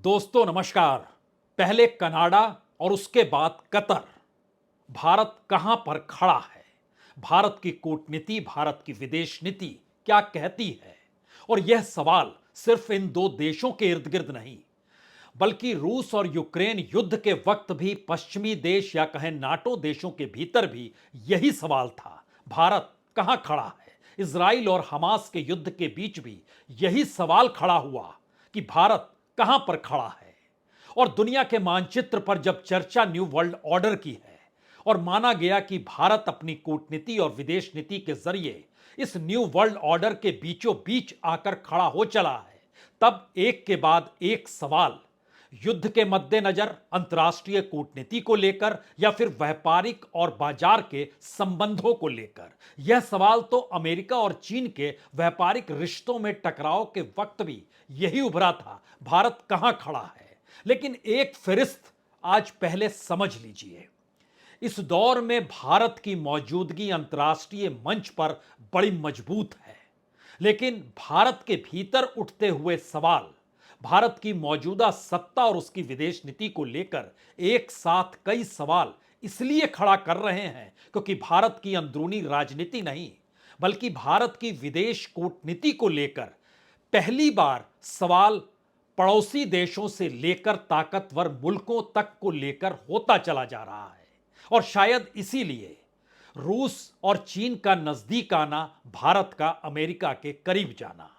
दोस्तों नमस्कार। पहले कनाडा और उसके बाद कतर। भारत कहां पर खड़ा है? भारत की कूटनीति, भारत की विदेश नीति क्या कहती है? और यह सवाल सिर्फ इन दो देशों के इर्द गिर्द नहीं, बल्कि रूस और यूक्रेन युद्ध के वक्त भी पश्चिमी देश या कहें नाटो देशों के भीतर भी यही सवाल था। भारत कहां खड़ा है? इजराइल और हमास के युद्ध के बीच भी यही सवाल खड़ा हुआ कि भारत कहां पर खड़ा है। और दुनिया के मानचित्र पर जब चर्चा न्यू वर्ल्ड ऑर्डर की है और माना गया कि भारत अपनी कूटनीति और विदेश नीति के जरिए इस न्यू वर्ल्ड ऑर्डर के बीचों बीच आकर खड़ा हो चला है, तब एक के बाद एक सवाल युद्ध के मद्देनजर अंतर्राष्ट्रीय कूटनीति को लेकर या फिर व्यापारिक और बाजार के संबंधों को लेकर, यह सवाल तो अमेरिका और चीन के व्यापारिक रिश्तों में टकराव के वक्त भी यही उभरा था, भारत कहां खड़ा है। लेकिन एक फिरिस्त आज पहले समझ लीजिए। इस दौर में भारत की मौजूदगी अंतर्राष्ट्रीय मंच पर बड़ी मजबूत है, लेकिन भारत के भीतर उठते हुए सवाल भारत की मौजूदा सत्ता और उसकी विदेश नीति को लेकर एक साथ कई सवाल इसलिए खड़ा कर रहे हैं क्योंकि भारत की अंदरूनी राजनीति नहीं, बल्कि भारत की विदेश कूटनीति को लेकर पहली बार सवाल पड़ोसी देशों से लेकर ताकतवर मुल्कों तक को लेकर होता चला जा रहा है। और शायद इसीलिए रूस और चीन का नजदीक आना, भारत का अमेरिका के करीब जाना,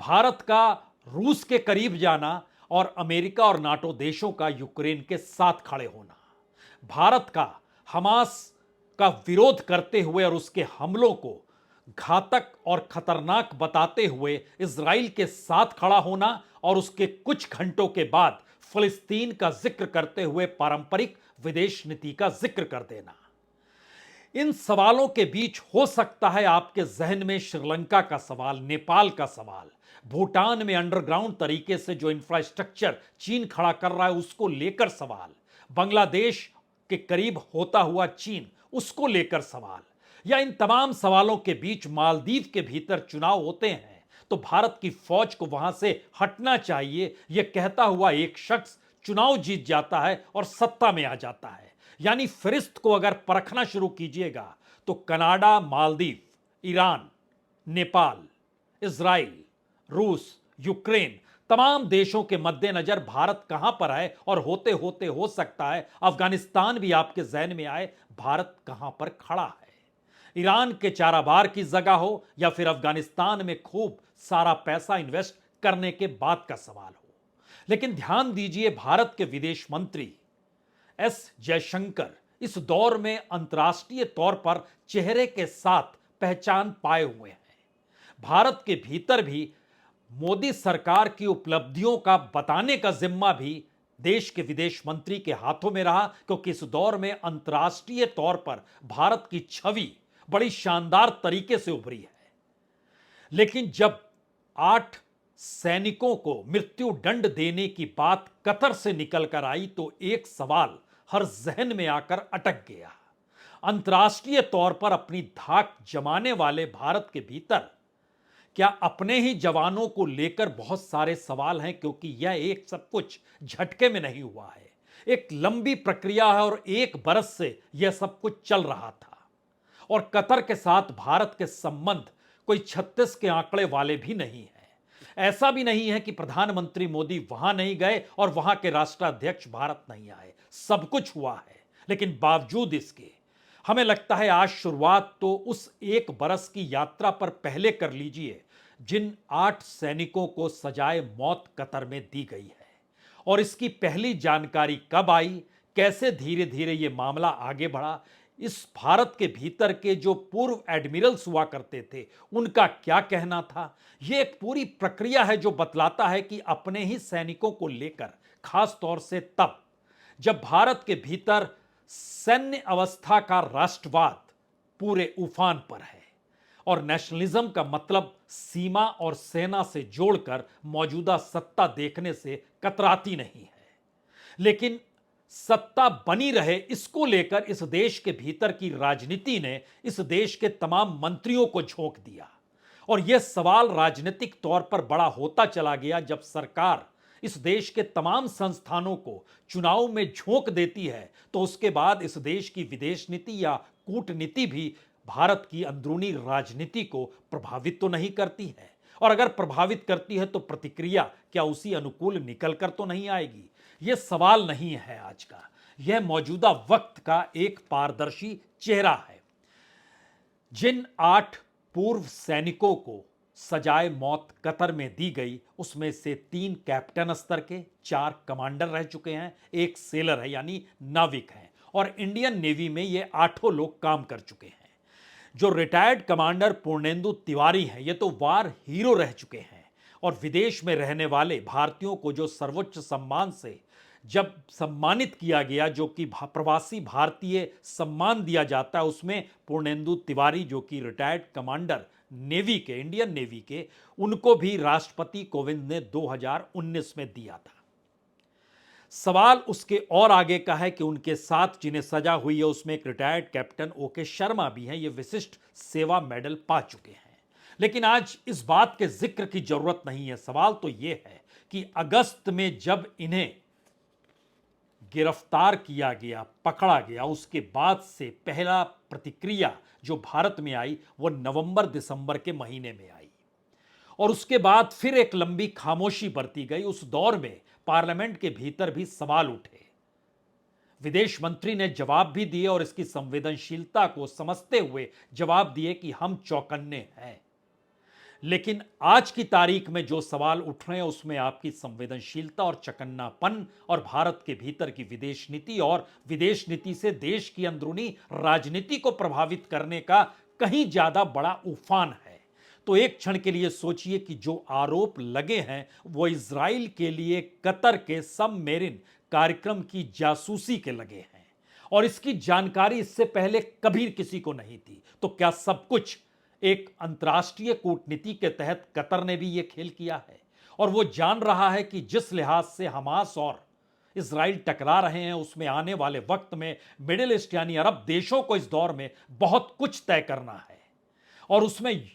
भारत का रूस के करीब जाना और अमेरिका और नाटो देशों का यूक्रेन के साथ खड़े होना, भारत का हमास का विरोध करते हुए और उसके हमलों को घातक और खतरनाक बताते हुए इजराइल के साथ खड़ा होना और उसके कुछ घंटों के बाद फिलिस्तीन का जिक्र करते हुए पारंपरिक विदेश नीति का जिक्र कर देना। इन सवालों के बीच हो सकता है आपके जहन में श्रीलंका का सवाल, नेपाल का सवाल, भूटान में अंडरग्राउंड तरीके से जो इंफ्रास्ट्रक्चर चीन खड़ा कर रहा है उसको लेकर सवाल, बांग्लादेश के करीब होता हुआ चीन उसको लेकर सवाल, या इन तमाम सवालों के बीच मालदीव के भीतर चुनाव होते हैं तो भारत की फौज को वहां से हटना चाहिए, यह कहता हुआ एक शख्स चुनाव जीत जाता है और सत्ता में आ जाता है। यानी फिरिस्त को अगर परखना शुरू कीजिएगा तो Canada, Maldives, Iran, Nepal, Israel, रूस, यूक्रेन, तमाम देशों के मद्देनजर भारत कहां पर है और होते होते हो सकता है अफगानिस्तान भी आपके जहन में आए, भारत कहां पर खड़ा है। ईरान के चाराबार की जगह हो या फिर अफगानिस्तान में खूब सारा पैसा इन्वेस्ट करने के बाद का सवाल हो। लेकिन ध्यान दीजिए, भारत के विदेश मंत्री एस जयशंकर इस दौर में अंतर्राष्ट्रीय तौर पर चेहरे के साथ पहचान पाए हुए हैं। भारत के भीतर भी मोदी सरकार की उपलब्धियों का बताने का जिम्मा भी देश के विदेश मंत्री के हाथों में रहा, क्योंकि इस दौर में अंतर्राष्ट्रीय तौर पर भारत की छवि बड़ी शानदार तरीके से उभरी है। लेकिन जब 8 सैनिकों को मृत्यु दंड देने की बात कतर से निकलकर आई तो एक सवाल हर जहन में आकर अटक गया। अंतर्राष्ट्रीय तौर पर अपनी धाक जमाने वाले भारत के भीतर क्या अपने ही जवानों को लेकर बहुत सारे सवाल हैं, क्योंकि यह एक सब कुछ झटके में नहीं हुआ है, एक लंबी प्रक्रिया है और 1 बरस से यह सब कुछ चल रहा था। और कतर के साथ भारत के संबंध कोई 36 के आंकड़े वाले भी नहीं है। ऐसा भी नहीं है कि प्रधानमंत्री मोदी वहां नहीं गए और वहां के राष्ट्राध्यक्ष भारत नहीं आए, सब कुछ हुआ है। लेकिन बावजूद इसके हमें लगता है आज शुरुआत तो उस 1 बरस की यात्रा पर पहले कर लीजिए जिन 8 सैनिकों को सजाए मौत कतर में दी गई है। और इसकी पहली जानकारी कब आई, कैसे धीरे धीरे यह मामला आगे बढ़ा, इस भारत के भीतर के जो पूर्व एडमिरल्स हुआ करते थे उनका क्या कहना था, यह एक पूरी प्रक्रिया है जो बतलाता है कि अपने ही सैनिकों को लेकर, खास तौर से तब जब भारत के भीतर सैन्य अवस्था का राष्ट्रवाद पूरे उफान पर है और नेशनलिज्म का मतलब सीमा और सेना से जोड़कर मौजूदा सत्ता देखने से कतराती नहीं है, लेकिन सत्ता बनी रहे इसको लेकर इस देश के भीतर की राजनीति ने इस देश के तमाम मंत्रियों को झोंक दिया। और यह सवाल राजनीतिक तौर पर बड़ा होता चला गया जब सरकार इस देश के तमाम संस्थानों को चुनाव में झोंक देती है, तो उसके बाद इस देश की विदेश नीति या कूटनीति भी भारत की अंदरूनी राजनीति को प्रभावित तो नहीं करती है। और अगर प्रभावित करती है तो प्रतिक्रिया क्या उसी अनुकूल निकल कर तो नहीं आएगी? यह सवाल नहीं है आज का, यह मौजूदा वक्त का एक पारदर्शी चेहरा है। जिन 8 पूर्व सैनिकों को सजाए मौत कतर में दी गई, उसमें से 3 कैप्टन स्तर के, 4 कमांडर रह चुके हैं, 1 सेलर है यानी नाविक हैं, और इंडियन नेवी में ये 8 लोग काम कर चुके हैं। जो रिटायर्ड कमांडर पूर्णेंदु तिवारी हैं, ये तो वार हीरो रह चुके हैं, और विदेश में रहने वाले भारतीयों को जो सर्वोच्च सम्मान से जब सम्मानित किया गया, जो कि प्रवासी भारतीय सम्मान दिया जाता है, उसमें पूर्णेंदु तिवारी जो कि रिटायर्ड कमांडर नेवी के, इंडियन नेवी के, उनको भी राष्ट्रपति कोविंद ने 2019 में दिया था। सवाल उसके और आगे का है कि उनके साथ जिन्हें सजा हुई है उसमें एक रिटायर्ड कैप्टन ओके शर्मा भी हैं, ये विशिष्ट सेवा मेडल पा चुके हैं। लेकिन आज इस बात के जिक्र की जरूरत नहीं है। सवाल तो यह है कि अगस्त में जब इन्हें गिरफ्तार किया गया, पकड़ा गया, उसके बाद से पहला प्रतिक्रिया जो भारत में आई वो नवंबर दिसंबर के महीने में आई, और उसके बाद फिर एक लंबी खामोशी बरती गई। उस दौर में पार्लियामेंट के भीतर भी सवाल उठे, विदेश मंत्री ने जवाब भी दिए और इसकी संवेदनशीलता को समझते हुए जवाब दिए कि हम चौकन्ने हैं। लेकिन आज की तारीख में जो सवाल उठ रहे हैं उसमें आपकी संवेदनशीलता और चकन्नापन और भारत के भीतर की विदेश नीति और विदेश नीति से देश की अंदरूनी राजनीति को प्रभावित करने का कहीं ज्यादा बड़ा उफान है। तो एक क्षण के लिए सोचिए कि जो आरोप लगे हैं वो इजराइल के लिए कतर के सबमेरिन कार्यक्रम की जासूसी के लगे हैं, और इसकी जानकारी इससे पहले कभी किसी को नहीं थी। तो क्या सब कुछ एक अंतर्राष्ट्रीय कूटनीति के तहत कतर ने भी यह खेल किया है, और वो जान रहा है कि जिस लिहाज से हमास और इजराइल टकरा रहे हैं उसमें आने वाले वक्त में मिडिल ईस्ट यानी अरब देशों को इस दौर में बहुत कुछ तय करना है, और उसमें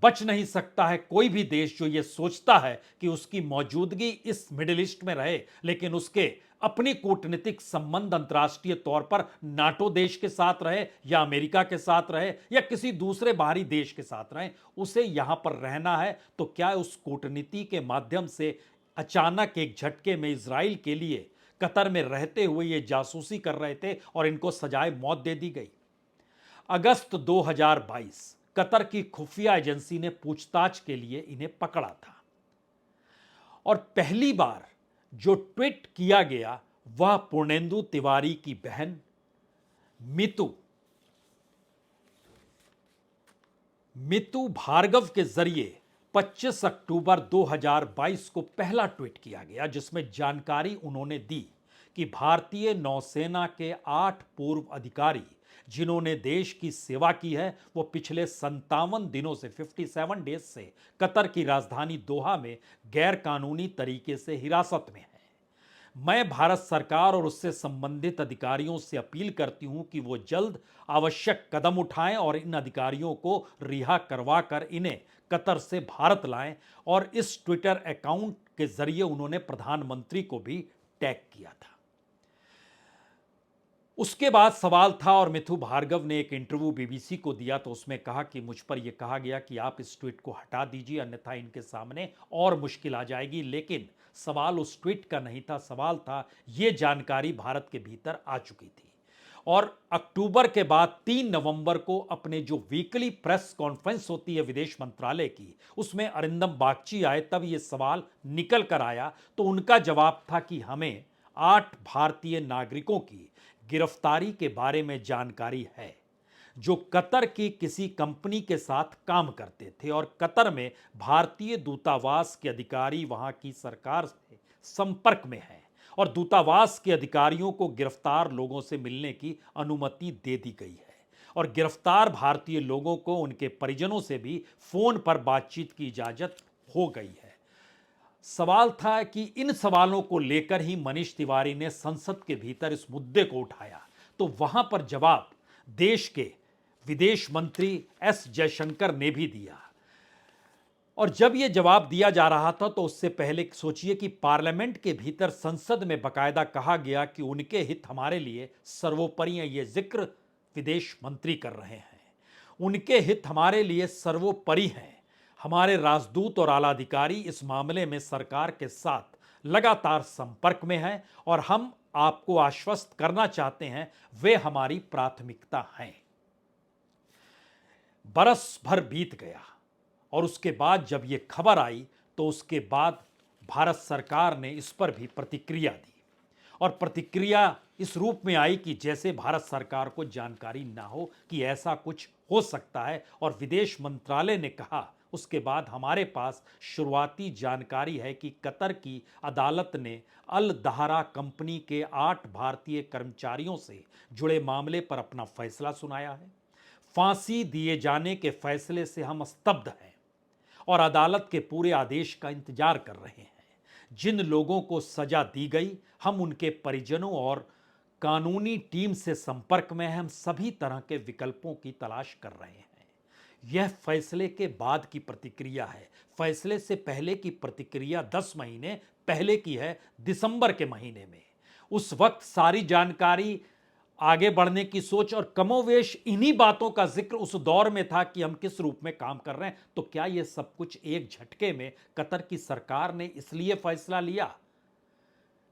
बच नहीं सकता है कोई भी देश जो ये सोचता है कि उसकी मौजूदगी इस मिडिल ईस्ट में रहे, लेकिन उसके अपनी कूटनीतिक संबंध अंतर्राष्ट्रीय तौर पर नाटो देश के साथ रहे या अमेरिका के साथ रहे या किसी दूसरे बाहरी देश के साथ रहे, उसे यहां पर रहना है। तो क्या उस कूटनीति के माध्यम से अचानक एक झटके में इजराइल के लिए कतर में रहते हुए ये जासूसी कर रहे थे और इनको सजाए मौत दे दी गई? अगस्त 2022 कतर की खुफिया एजेंसी ने पूछताछ के लिए इन्हें पकड़ा था, और पहली बार जो ट्वीट किया गया वह पूर्णेंदु तिवारी की बहन मितु भार्गव के जरिए 25 अक्टूबर 2022 को पहला ट्वीट किया गया, जिसमें जानकारी उन्होंने दी कि भारतीय नौसेना के 8 पूर्व अधिकारी जिन्होंने देश की सेवा की है वो पिछले 57 दिनों से 57 डेज से कतर की राजधानी दोहा में गैर कानूनी तरीके से हिरासत में हैं। मैं भारत सरकार और उससे संबंधित अधिकारियों से अपील करती हूं कि वो जल्द आवश्यक कदम उठाएं और इन अधिकारियों को रिहा करवाकर इन्हें कतर से भारत लाएं। और इस ट्विटर अकाउंट के जरिए उन्होंने प्रधानमंत्री को भी टैग किया था। उसके बाद सवाल था, और मिथु भार्गव ने एक इंटरव्यू बीबीसी को दिया तो उसमें कहा कि मुझ पर यह कहा गया कि आप इस ट्वीट को हटा दीजिए, अन्यथा इनके सामने और मुश्किल आ जाएगी। लेकिन सवाल उस ट्वीट का नहीं था, सवाल था यह जानकारी भारत के भीतर आ चुकी थी। और अक्टूबर के बाद 3 नवंबर को अपने जो वीकली प्रेस कॉन्फ्रेंस होती है विदेश मंत्रालय की, उसमें अरिंदम बागची आए, तब यह सवाल निकल कर आया। तो उनका जवाब था कि हमें 8 भारतीय नागरिकों की गिरफ्तारी के बारे में जानकारी है जो कतर की किसी कंपनी के साथ काम करते थे, और कतर में भारतीय दूतावास के अधिकारी वहां की सरकार से संपर्क में हैं, और दूतावास के अधिकारियों को गिरफ्तार लोगों से मिलने की अनुमति दे दी गई है, और गिरफ्तार भारतीय लोगों को उनके परिजनों से भी फोन पर बातचीत की इजाजत हो गई है। सवाल था कि इन सवालों को लेकर ही मनीष तिवारी ने संसद के भीतर इस मुद्दे को उठाया, तो वहां पर जवाब देश के विदेश मंत्री एस जयशंकर ने भी दिया। और जब यह जवाब दिया जा रहा था तो उससे पहले सोचिए कि पार्लियामेंट के भीतर संसद में बकायदा कहा गया कि उनके हित हमारे लिए सर्वोपरि हैं। यह जिक्र विदेश मंत्री कर रहे हैं, उनके हित हमारे लिए सर्वोपरि हैं। हमारे राजदूत और आला अधिकारी इस मामले में सरकार के साथ लगातार संपर्क में हैं और हम आपको आश्वस्त करना चाहते हैं वे हमारी प्राथमिकता हैं। बरस भर बीत गया और उसके बाद जब यह खबर आई तो उसके बाद भारत सरकार ने इस पर भी प्रतिक्रिया दी और प्रतिक्रिया इस रूप में आई कि जैसे भारत सरकार को जानकारी ना हो कि ऐसा कुछ हो सकता है। और विदेश मंत्रालय ने कहा उसके बाद हमारे पास शुरुआती जानकारी है कि कतर की अदालत ने अल दहरा कंपनी के 8 भारतीय कर्मचारियों से जुड़े मामले पर अपना फैसला सुनाया है। फांसी दिए जाने के फैसले से हम स्तब्ध हैं और अदालत के पूरे आदेश का इंतजार कर रहे हैं। जिन लोगों को सजा दी गई हम उनके परिजनों और कानूनी टीम से संपर्क में हैं। हम सभी तरह के विकल्पों की तलाश कर रहे हैं। यह फैसले के बाद की प्रतिक्रिया है। फैसले से पहले की प्रतिक्रिया 10 महीने पहले की है, दिसंबर के महीने में। उस वक्त सारी जानकारी, आगे बढ़ने की सोच और कमोवेश इन्हीं बातों का जिक्र उस दौर में था कि हम किस रूप में काम कर रहे हैं। तो क्या यह सब कुछ एक झटके में कतर की सरकार ने इसलिए फैसला लिया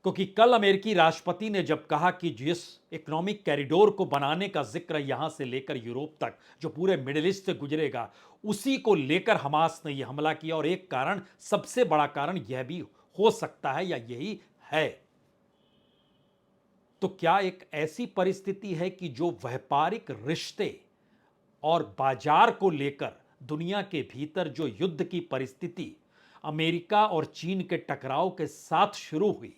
क्योंकि कल अमेरिकी राष्ट्रपति ने जब कहा कि जिस इकोनॉमिक कॉरिडोर को बनाने का जिक्र यहां से लेकर यूरोप तक जो पूरे मिडिल ईस्ट से गुजरेगा, उसी को लेकर हमास ने यह हमला किया। और एक कारण, सबसे बड़ा कारण यह भी हो सकता है या यही है, तो क्या एक ऐसी परिस्थिति है कि जो व्यापारिक रिश्ते और बाजार को लेकर दुनिया के भीतर जो युद्ध की परिस्थिति अमेरिका और चीन के टकराव के साथ शुरू हुई,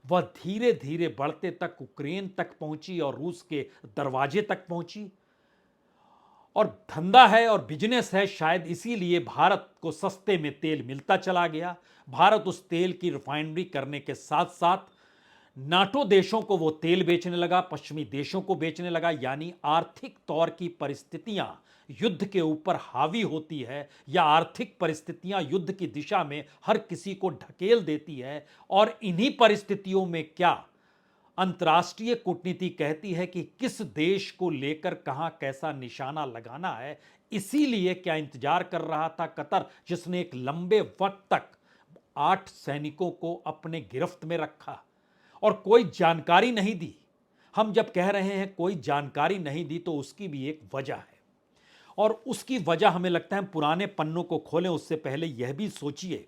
वह धीरे धीरे बढ़ते तक यूक्रेन तक पहुंची और रूस के दरवाजे तक पहुंची। और धंधा है और बिजनेस है, शायद इसीलिए भारत को सस्ते में तेल मिलता चला गया। भारत उस तेल की रिफाइनरी करने के साथ साथ नाटो देशों को वो तेल बेचने लगा, पश्चिमी देशों को बेचने लगा। यानी आर्थिक तौर की परिस्थितियां युद्ध के ऊपर हावी होती है या आर्थिक परिस्थितियां युद्ध की दिशा में हर किसी को ढकेल देती है। और इन्हीं परिस्थितियों में क्या अंतर्राष्ट्रीय कूटनीति कहती है कि किस देश को लेकर कहां कैसा निशाना लगाना है। इसीलिए क्या इंतजार कर रहा था कतर, जिसने एक लंबे वक्त तक 8 सैनिकों को अपने गिरफ्त में रखा और कोई जानकारी नहीं दी। हम जब कह रहे हैं कोई जानकारी नहीं दी तो उसकी भी एक वजह है और उसकी वजह हमें लगता है पुराने पन्नों को खोलें उससे पहले यह भी सोचिए,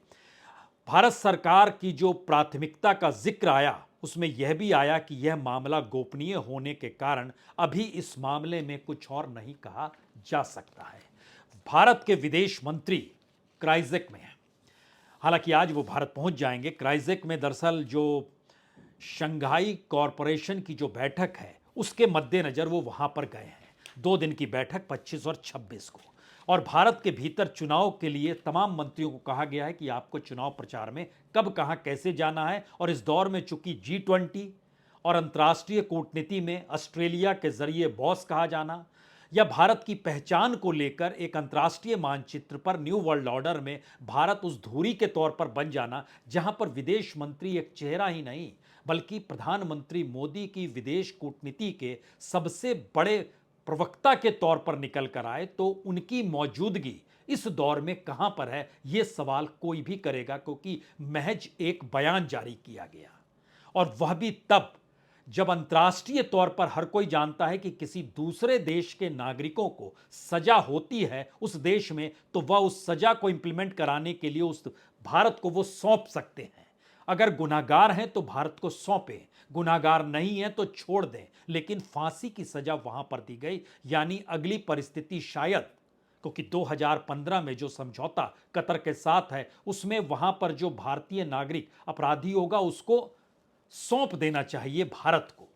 भारत सरकार की जो प्राथमिकता का जिक्र आया उसमें यह भी आया कि यह मामला गोपनीय होने के कारण अभी इस मामले में कुछ और नहीं कहा जा सकता है। भारत के विदेश मंत्री क्राइजेक में हैं, हालांकि आज वो भारत पहुंच जाएंगे। क्राइजेक में दरअसल जो शंघाई कॉरपोरेशन की जो बैठक है उसके मद्देनजर वो वहां पर गए हैं। 2 दिन की बैठक 25 और 26 को। और भारत के भीतर चुनाव के लिए तमाम मंत्रियों को कहा गया है कि आपको चुनाव प्रचार में कब कहां कैसे जाना है। और इस दौर में चूंकि G20 और अंतर्राष्ट्रीय कूटनीति में ऑस्ट्रेलिया के जरिए बॉस कहा जाना या भारत की पहचान को लेकर एक अंतर्राष्ट्रीय मानचित्र पर न्यू वर्ल्ड ऑर्डर में भारत उस धुरी के तौर पर बन जाना जहां पर विदेश मंत्री एक चेहरा ही नहीं बल्कि प्रधानमंत्री मोदी की विदेश कूटनीति के सबसे बड़े प्रवक्ता के तौर पर निकल कर आए, तो उनकी मौजूदगी इस दौर में कहां पर है यह सवाल कोई भी करेगा, क्योंकि महज एक बयान जारी किया गया और वह भी तब जब अंतर्राष्ट्रीय तौर पर हर कोई जानता है कि किसी दूसरे देश के नागरिकों को सजा होती है उस देश में, तो वह उस सजा को इंप्लीमेंट कराने के लिए उस भारत को वो सौंप सकते हैं। अगर गुनाहगार हैं तो भारत को सौंपें, गुनाहगार नहीं है तो छोड़ दें। लेकिन फांसी की सजा वहां पर दी गई। यानी अगली परिस्थिति शायद, क्योंकि 2015 में जो समझौता कतर के साथ है उसमें वहां पर जो भारतीय नागरिक अपराधी होगा उसको सौंप देना चाहिए भारत को।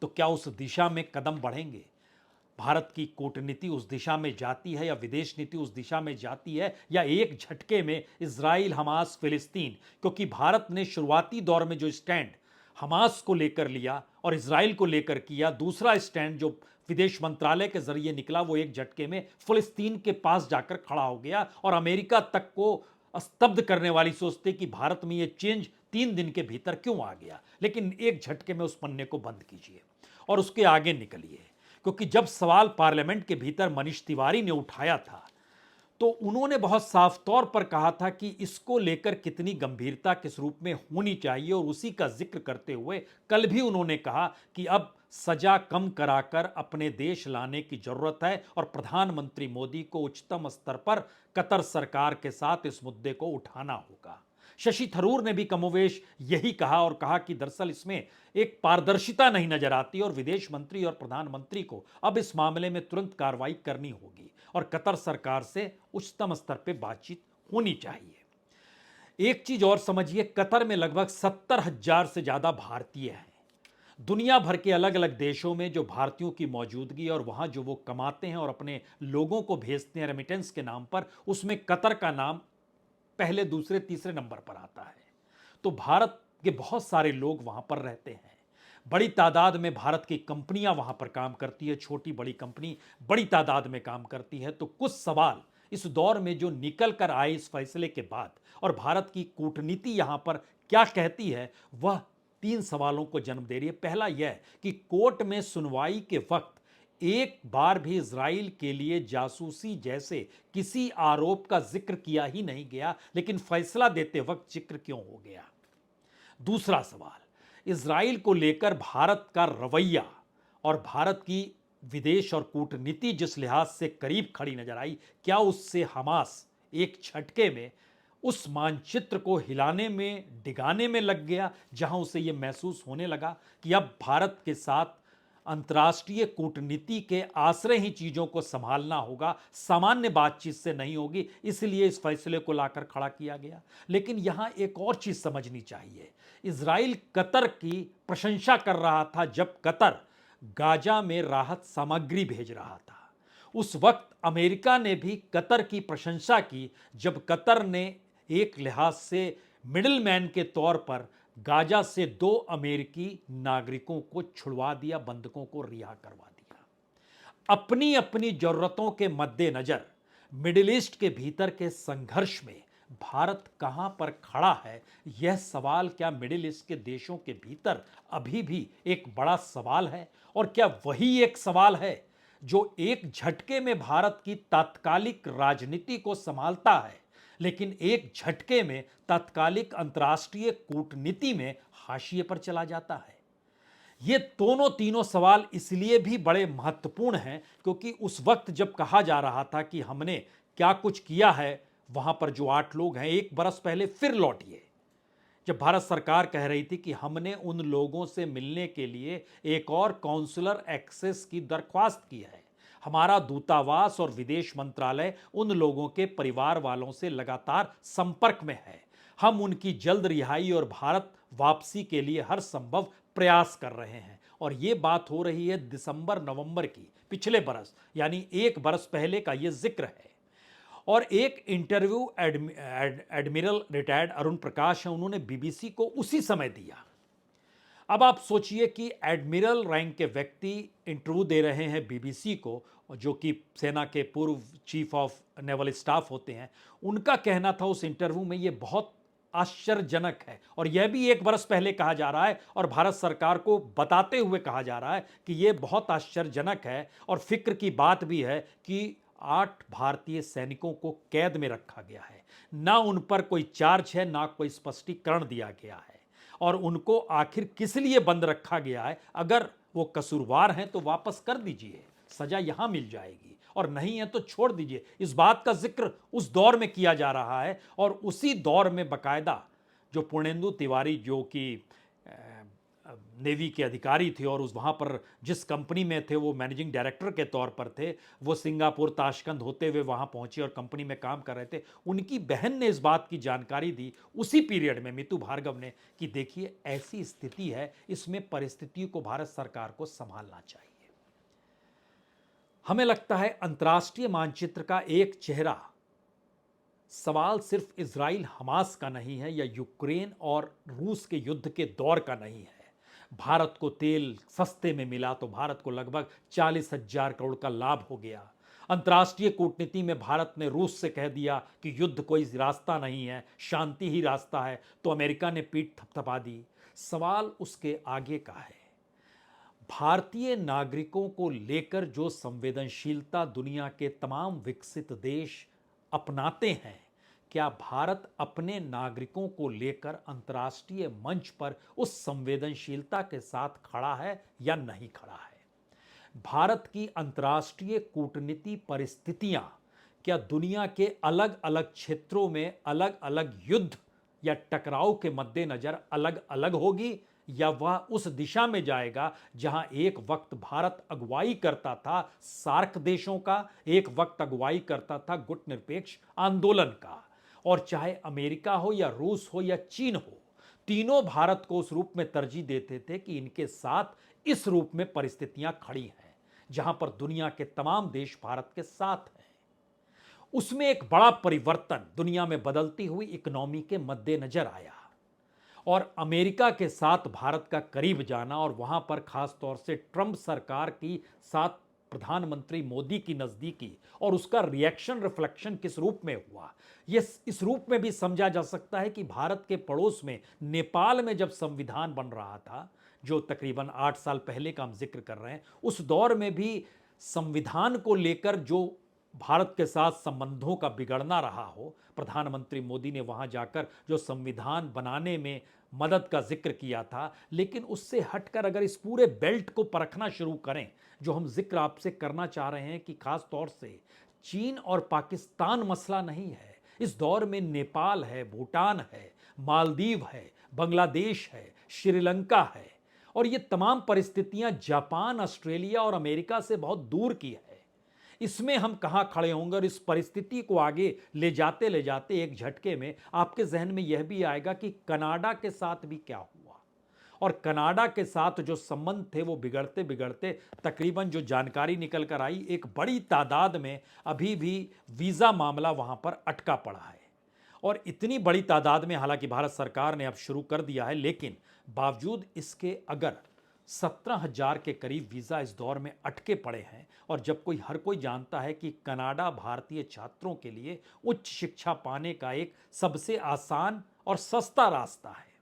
तो क्या उस दिशा में कदम बढ़ेंगे? भारत की कूटनीति उस दिशा में जाती है या विदेश नीति उस दिशा में जाती है, या एक झटके में इजराइल, हमास, फिलिस्तीन, क्योंकि भारत ने शुरुआती दौर में जो स्टैंड हमास को लेकर लिया और इजराइल को लेकर किया। दूसरा स्टैंड जो विदेश मंत्रालय के जरिए निकला वो एक झटके में फिलिस्तीन के पास जाकर खड़ा हो गया और अमेरिका तक को स्तब्ध करने वाली सोचते कि भारत में ये चेंज 3 दिन के भीतर क्यों आ गया। लेकिन एक झटके में उस पन्ने को बंद कीजिए और उसके आगे निकलिए, क्योंकि जब सवाल पार्लियामेंट के भीतर मनीष तिवारी ने उठाया था तो उन्होंने बहुत साफ तौर पर कहा था कि इसको लेकर कितनी गंभीरता किस रूप में होनी चाहिए, और उसी का जिक्र करते हुए कल भी उन्होंने कहा कि अब सजा कम कराकर अपने देश लाने की जरूरत है और प्रधानमंत्री मोदी को उच्चतम स्तर पर कतर सरकार के साथ इस मुद्दे को उठाना होगा। शशि थरूर ने भी कमोवेश यही कहा और कहा कि दरअसल इसमें एक पारदर्शिता नहीं नजर आती और विदेश मंत्री और प्रधानमंत्री को अब इस मामले में तुरंत कार्रवाई करनी होगी और कतर सरकार से उच्चतम स्तर पर बातचीत होनी चाहिए। एक चीज और समझिए, कतर में लगभग 70,000 से ज्यादा भारतीय हैं। दुनिया भर के अलग अलग देशों में जो भारतीयों की मौजूदगी और वहां जो वो कमाते हैं और अपने लोगों को भेजते हैं रेमिटेंस के नाम पर, उसमें कतर का नाम पहले दूसरे तीसरे नंबर पर आता है। तो भारत के बहुत सारे लोग वहां पर रहते हैं, बड़ी तादाद में भारत की कंपनियां वहां पर काम करती है, छोटी बड़ी कंपनी बड़ी तादाद में काम करती है। तो कुछ सवाल इस दौर में जो निकल कर आए इस फैसले के बाद और भारत की कूटनीति यहां पर क्या कहती है, वह 3 सवालों को जन्म दे रही है। पहला यह कि कोर्ट में सुनवाई के वक्त एक बार भी इजराइल के लिए जासूसी जैसे किसी आरोप का जिक्र किया ही नहीं गया, लेकिन फैसला देते वक्त जिक्र क्यों हो गया। दूसरा सवाल, इजराइल को लेकर भारत का रवैया और भारत की विदेश और कूटनीति जिस लिहाज से करीब खड़ी नजर आई, क्या उससे हमास एक झटके में उस मानचित्र को हिलाने में डिगाने में लग गया, जहां उसे यह महसूस होने लगा कि अब भारत के साथ अंतर्राष्ट्रीय कूटनीति के आश्रय ही चीजों को संभालना होगा, सामान्य बातचीत से नहीं होगी, इसलिए इस फैसले को लाकर खड़ा किया गया। लेकिन यहां एक और चीज समझनी चाहिए, इजराइल कतर की प्रशंसा कर रहा था जब कतर गाजा में राहत सामग्री भेज रहा था। उस वक्त अमेरिका ने भी कतर की प्रशंसा की जब कतर ने एक लिहाज से मिडिलमैन के तौर पर गाजा से 2 अमेरिकी नागरिकों को छुड़वा दिया, बंधकों को रिहा करवा दिया। अपनी अपनी जरूरतों के मद्देनजर मिडिल ईस्ट के भीतर के संघर्ष में भारत कहां पर खड़ा है, यह सवाल क्या मिडिल ईस्ट के देशों के भीतर अभी भी एक बड़ा सवाल है, और क्या वही एक सवाल है जो एक झटके में भारत की तात्कालिक राजनीति को संभालता है, लेकिन एक झटके में तात्कालिक अंतर्राष्ट्रीय कूटनीति में हाशिए पर चला जाता है। ये दोनों तीनों सवाल इसलिए भी बड़े महत्वपूर्ण हैं क्योंकि उस वक्त जब कहा जा रहा था कि हमने क्या कुछ किया है, वहां पर जो 8 लोग हैं 1 बरस पहले फिर लौटिए। जब भारत सरकार कह रही थी कि हमने उन लोगों से मिलने के लिए एक और काउंसलर एक्सेस की दरख्वास्त की है, हमारा दूतावास और विदेश मंत्रालय उन लोगों के परिवार वालों से लगातार संपर्क में है, हम उनकी जल्द रिहाई और भारत वापसी के लिए हर संभव प्रयास कर रहे हैं। और ये बात हो रही है दिसंबर नवंबर की, पिछले बरस, यानी 1 बरस पहले का ये जिक्र है। और एक इंटरव्यू एडमिरल रिटायर्ड अरुण प्रकाश है, उन्होंने बीबीसी को उसी समय दिया। अब आप सोचिए कि एडमिरल रैंक के व्यक्ति इंटरव्यू दे रहे हैं बीबीसी को, जो कि सेना के पूर्व चीफ ऑफ नेवल स्टाफ होते हैं। उनका कहना था उस इंटरव्यू में ये बहुत आश्चर्यजनक है, और यह भी 1 बरस पहले कहा जा रहा है और भारत सरकार को बताते हुए कहा जा रहा है कि यह बहुत आश्चर्यजनक है और फिक्र की बात भी है कि 8 भारतीय सैनिकों को कैद में रखा गया है, ना उन पर कोई चार्ज है, ना कोई स्पष्टीकरण दिया गया है, और उनको आखिर किस लिए बंद रखा गया है। अगर वो कसूरवार हैं तो वापस कर दीजिए, सजा यहां मिल जाएगी, और नहीं है तो छोड़ दीजिए। इस बात का जिक्र उस दौर में किया जा रहा है, और उसी दौर में बकायदा जो पूर्णेंदु तिवारी, जो कि नेवी के अधिकारी थे और उस वहाँ पर जिस कंपनी में थे वो मैनेजिंग डायरेक्टर के तौर पर थे, वो सिंगापुर ताशकंद होते हुए वहाँ पहुँचे और कंपनी में काम कर रहे थे। उनकी बहन ने इस बात की जानकारी दी उसी पीरियड में, मितू भार्गव ने, कि देखिए ऐसी स्थिति है, इसमें परिस्थितियों को भारत सरकार को संभालना चाहिए। हमें लगता है अंतर्राष्ट्रीय मानचित्र का एक चेहरा सवाल सिर्फ इजराइल हमास का नहीं है या यूक्रेन और रूस के युद्ध के दौर का नहीं है, भारत को तेल सस्ते में मिला तो भारत को लगभग 40,000 करोड़ का लाभ हो गया। अंतर्राष्ट्रीय कूटनीति में भारत ने रूस से कह दिया कि युद्ध कोई रास्ता नहीं है, शांति ही रास्ता है, तो अमेरिका ने पीठ थपथपा दी। सवाल उसके आगे का है। भारतीय नागरिकों को लेकर जो संवेदनशीलता दुनिया के तमाम विकसित देश अपनाते हैं, क्या भारत अपने नागरिकों को लेकर अंतर्राष्ट्रीय मंच पर उस संवेदनशीलता के साथ खड़ा है या नहीं खड़ा है? भारत की अंतर्राष्ट्रीय कूटनीति परिस्थितियां क्या दुनिया के अलग अलग क्षेत्रों में अलग अलग युद्ध या टकराव के मद्देनजर अलग अलग होगी, या वह उस दिशा में जाएगा जहां एक वक्त भारत अगुवाई करता था सार्क देशों का, एक वक्त अगुवाई करता था गुटनिरपेक्ष आंदोलन का, और चाहे अमेरिका हो या रूस हो या चीन हो, तीनों भारत को उस रूप में तरजीह देते थे कि इनके साथ इस रूप में परिस्थितियां खड़ी हैं जहां पर दुनिया के तमाम देश भारत के साथ हैं। उसमें एक बड़ा परिवर्तन दुनिया में बदलती हुई इकोनॉमी के मद्देनजर आया और अमेरिका के साथ भारत का करीब जाना और वहां पर खास तौर से ट्रंप सरकार की साथ प्रधानमंत्री मोदी की नजदीकी और उसका रिएक्शन रिफ्लेक्शन किस रूप में हुआ, यह इस रूप में भी समझा जा सकता है कि भारत के पड़ोस में नेपाल में जब संविधान बन रहा था, जो तकरीबन 8 साल पहले का हम जिक्र कर रहे हैं, उस दौर में भी संविधान को लेकर जो भारत के साथ संबंधों का बिगड़ना रहा हो, प्रधानमंत्री मोदी ने वहां जाकर जो संविधान बनाने में मदद का जिक्र किया था, लेकिन उससे हटकर अगर इस पूरे बेल्ट को परखना शुरू करें, जो हम जिक्र आपसे करना चाह रहे हैं कि खास तौर से चीन और पाकिस्तान मसला नहीं है, इस दौर में नेपाल है, भूटान है, मालदीव है, बांग्लादेश है, श्रीलंका है, और ये तमाम परिस्थितियां जापान, ऑस्ट्रेलिया और अमेरिका से बहुत दूर की है। इसमें हम कहां खड़े होंगे, और इस परिस्थिति को आगे ले जाते एक झटके में आपके जहन में यह भी आएगा कि कनाडा के साथ भी क्या हुआ, और कनाडा के साथ जो संबंध थे वो बिगड़ते बिगड़ते तकरीबन जो जानकारी निकल कर आई, एक बड़ी तादाद में अभी भी वीज़ा मामला वहां पर अटका पड़ा है। और इतनी बड़ी तादाद में हालांकि भारत सरकार ने अब शुरू कर दिया है, लेकिन बावजूद इसके अगर 17,000 के करीब वीज़ा इस दौर में अटके पड़े हैं, और जब हर कोई जानता है कि कनाडा भारतीय छात्रों के लिए उच्च शिक्षा पाने का एक सबसे आसान और सस्ता रास्ता है।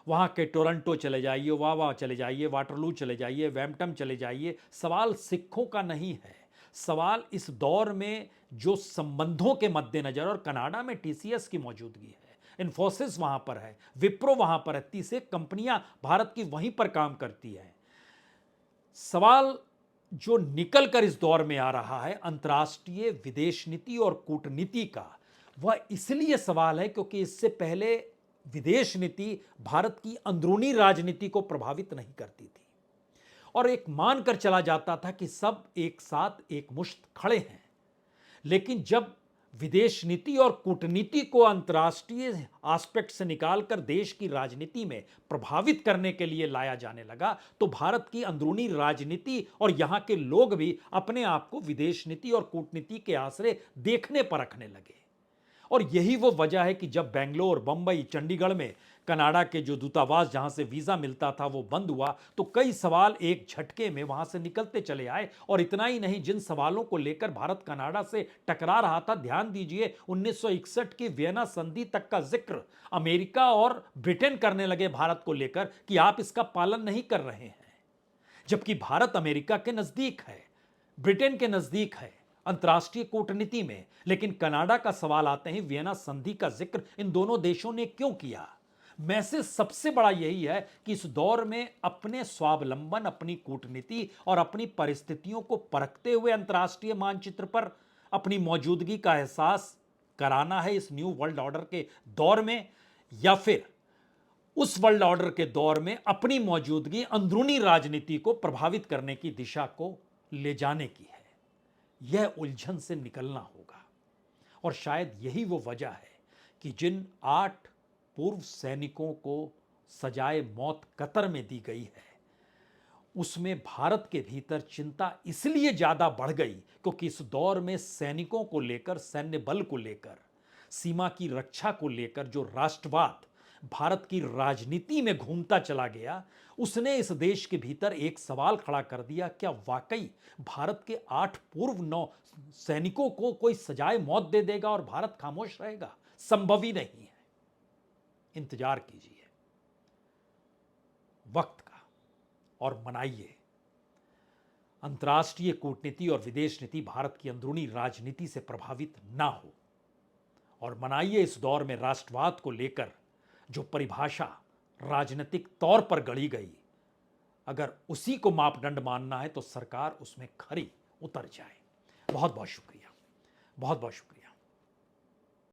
वहाँ के टोरंटो चले जाइए, वावा चले जाइए, वाटरलू चले जाइए, वैम्पटन चले जाइए, सवाल सिखों का नहीं है, सवाल इस दौर में जो संबंधों के मद्देनजर, और कनाडा में टीसीएस की मौजूदगी है, इन्फोसिस वहां पर है, विप्रो वहां पर है, 30 कंपनियां भारत की वहीं पर काम करती हैं। सवाल जो निकल कर इस दौर में आ रहा है अंतर्राष्ट्रीय विदेश नीति और कूटनीति का, वह इसलिए सवाल है क्योंकि इससे पहले विदेश नीति भारत की अंदरूनी राजनीति को प्रभावित नहीं करती थी, और एक मानकर चला जाता था कि सब एक साथ एक मुश्त खड़े हैं। लेकिन जब विदेश नीति और कूटनीति को अंतर्राष्ट्रीय एस्पेक्ट से निकालकर देश की राजनीति में प्रभावित करने के लिए लाया जाने लगा, तो भारत की अंदरूनी राजनीति और यहां के लोग भी अपने आप को विदेश नीति और कूटनीति के आसरे देखने परखने लगे। और यही वो वजह है कि जब बेंगलोर, बंबई, चंडीगढ़ में कनाडा के जो दूतावास जहां से वीज़ा मिलता था वो बंद हुआ, तो कई सवाल एक झटके में वहां से निकलते चले आए। और इतना ही नहीं, जिन सवालों को लेकर भारत कनाडा से टकरा रहा था, ध्यान दीजिए 1961 की वियना संधि तक का जिक्र अमेरिका और ब्रिटेन करने लगे भारत को लेकर कि आप इसका पालन नहीं कर रहे हैं, जबकि भारत अमेरिका के नजदीक है, ब्रिटेन के नजदीक है अंतर्राष्ट्रीय कूटनीति में। लेकिन कनाडा का सवाल आते ही वियना संधि का जिक्र इन दोनों देशों ने क्यों किया? मैसेज सबसे बड़ा यही है कि इस दौर में अपने स्वावलंबन, अपनी कूटनीति और अपनी परिस्थितियों को परखते हुए अंतर्राष्ट्रीय मानचित्र पर अपनी मौजूदगी का एहसास कराना है इस न्यू वर्ल्ड ऑर्डर के दौर में, या फिर उस वर्ल्ड ऑर्डर के दौर में अपनी मौजूदगी अंदरूनी राजनीति को प्रभावित करने की दिशा को ले जाने की है। यह उलझन से निकलना होगा। और शायद यही वो वजह है कि जिन 8 पूर्व सैनिकों को सजाए मौत कतर में दी गई है, उसमें भारत के भीतर चिंता इसलिए ज्यादा बढ़ गई क्योंकि इस दौर में सैनिकों को लेकर, सैन्य बल को लेकर, सीमा की रक्षा को लेकर जो राष्ट्रवाद, भारत की राजनीति में घूमता चला गया, उसने इस देश के भीतर एक सवाल खड़ा कर दिया, क्या वाकई भारत के 8 पूर्व नौ सैनिकों को कोई सजाए मौत दे देगा और भारत खामोश रहेगा? संभव ही नहीं है। इंतजार कीजिए वक्त का और मनाइए। अंतर्राष्ट्रीय कूटनीति और विदेश नीति भारत की अंदरूनी राजनीति से प्रभावित ना हो, और मनाइए इस दौर में राष्ट्रवाद को लेकर जो परिभाषा राजनीतिक तौर पर गढ़ी गई, अगर उसी को मापदंड मानना है तो सरकार उसमें खरी उतर जाए। बहुत बहुत शुक्रिया, बहुत बहुत शुक्रिया।